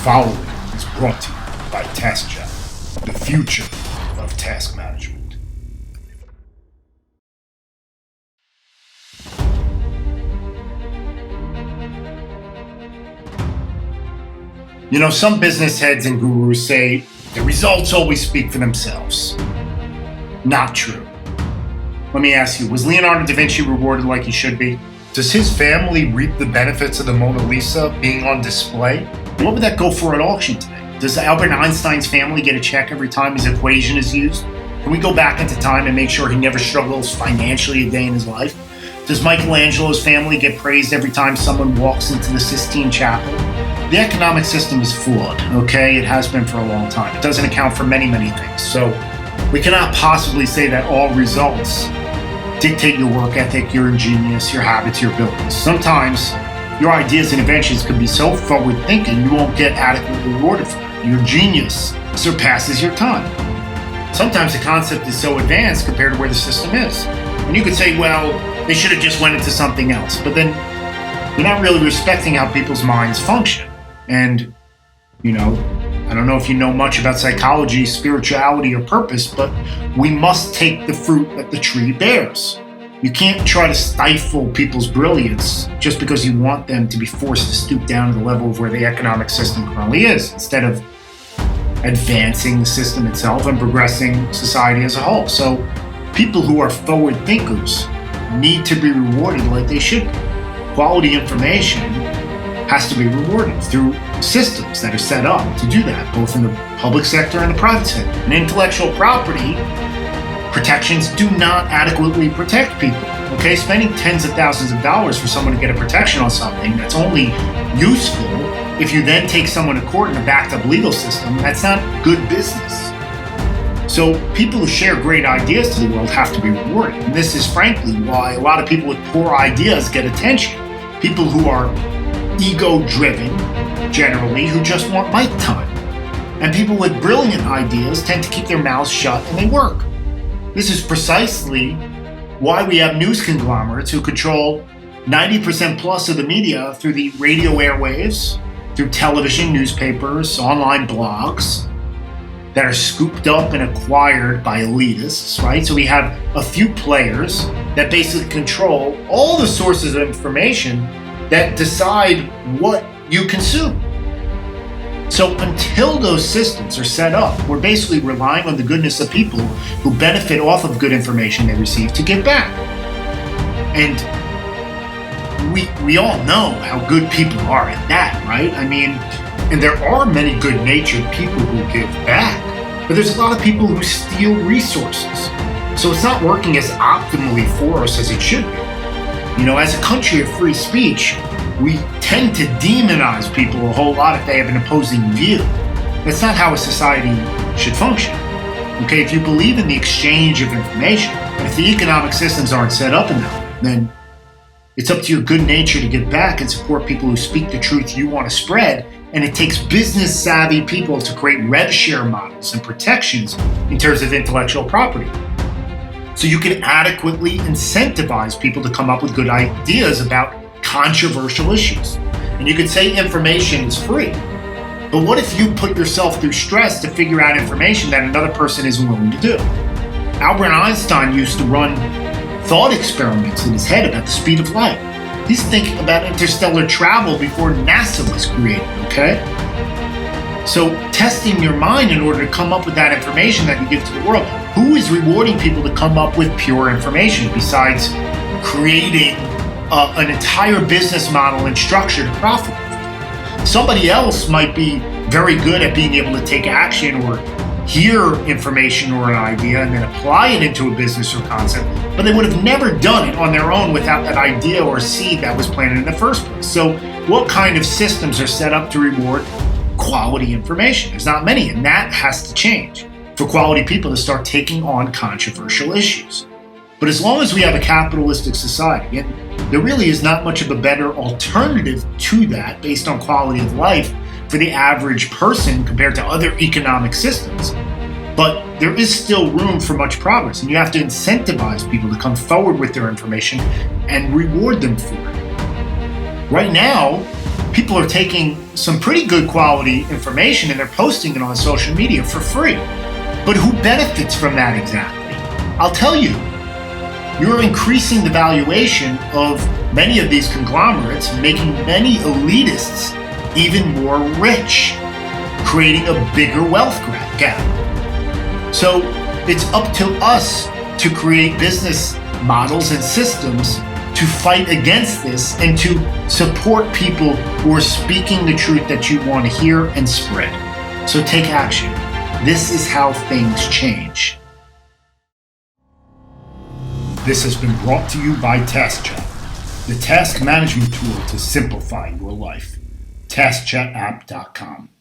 following is brought to you by TaskJet, the future of task management. You know, some business heads and gurus say the results always speak for themselves. Not true. Let me ask you, was Leonardo da Vinci rewarded like he should be? Does his family reap the benefits of the Mona Lisa being on display? What would that go for at auction today? Does Albert Einstein's family get a check every time his equation is used? Can we go back into time and make sure he never struggles financially a day in his life? Does Michelangelo's family get praised every time someone walks into the Sistine Chapel? The economic system is flawed, okay? It has been for a long time. It doesn't account for many, many things. So we cannot possibly say that all results dictate your work ethic, your ingenious, your habits, your abilities. Sometimes your ideas and inventions can be so forward-thinking you won't get adequately rewarded for it. Your genius surpasses your time. Sometimes the concept is so advanced compared to where the system is. And you could say, well, they should have just went into something else. But then you're not really respecting how people's minds function. And, you know, I don't know if you know much about psychology, spirituality, or purpose, but we must take the fruit that the tree bears. You can't try to stifle people's brilliance just because you want them to be forced to stoop down to the level of where the economic system currently is, instead of advancing the system itself and progressing society as a whole. So people who are forward thinkers need to be rewarded like they should be. Quality information has to be rewarded through systems that are set up to do that, both in the public sector and the private sector. And intellectual property protections do not adequately protect people. Okay, spending tens of thousands of dollars for someone to get a protection on something that's only useful if you then take someone to court in a backed up legal system, that's not good business. So people who share great ideas to the world have to be rewarded. And this is frankly why a lot of people with poor ideas get attention. People who are ego-driven, generally, who just want mic time. And people with brilliant ideas tend to keep their mouths shut and they work. This is precisely why we have news conglomerates who control 90% plus of the media through the radio airwaves, through television, newspapers, online blogs that are scooped up and acquired by elitists, right? So we have a few players that basically control all the sources of information that decide what you consume. So until those systems are set up, we're basically relying on the goodness of people who benefit off of good information they receive to give back. And we all know how good people are at that, right? I mean, and there are many good-natured people who give back, but there's a lot of people who steal resources. So it's not working as optimally for us as it should be. You know, as a country of free speech, we tend to demonize people a whole lot if they have an opposing view. That's not how a society should function. Okay, if you believe in the exchange of information, and if the economic systems aren't set up enough, then it's up to your good nature to give back and support people who speak the truth you want to spread. And it takes business savvy people to create rev share models and protections in terms of intellectual property. So you can adequately incentivize people to come up with good ideas about controversial issues. And you could say information is free. But what if you put yourself through stress to figure out information that another person isn't willing to do? Albert Einstein used to run thought experiments in his head about the speed of light. He's thinking about interstellar travel before NASA was created, okay? So testing your mind in order to come up with that information that you give to the world. Who is rewarding people to come up with pure information besides creating an entire business model and structure to profit? Somebody else might be very good at being able to take action or hear information or an idea and then apply it into a business or concept, but they would have never done it on their own without that idea or seed that was planted in the first place. So what kind of systems are set up to reward quality information? There's not many, and that has to change for quality people to start taking on controversial issues. But as long as we have a capitalistic society, and there really is not much of a better alternative to that based on quality of life for the average person compared to other economic systems. But there is still room for much progress, and you have to incentivize people to come forward with their information and reward them for it. Right now, people are taking some pretty good quality information and they're posting it on social media for free. But who benefits from that exactly? I'll tell you. You're increasing the valuation of many of these conglomerates, making many elitists even more rich, creating a bigger wealth gap. So it's up to us to create business models and systems to fight against this and to support people who are speaking the truth that you want to hear and spread. So take action. This is how things change. This has been brought to you by TaskChat, the task management tool to simplify your life. TaskChatApp.com.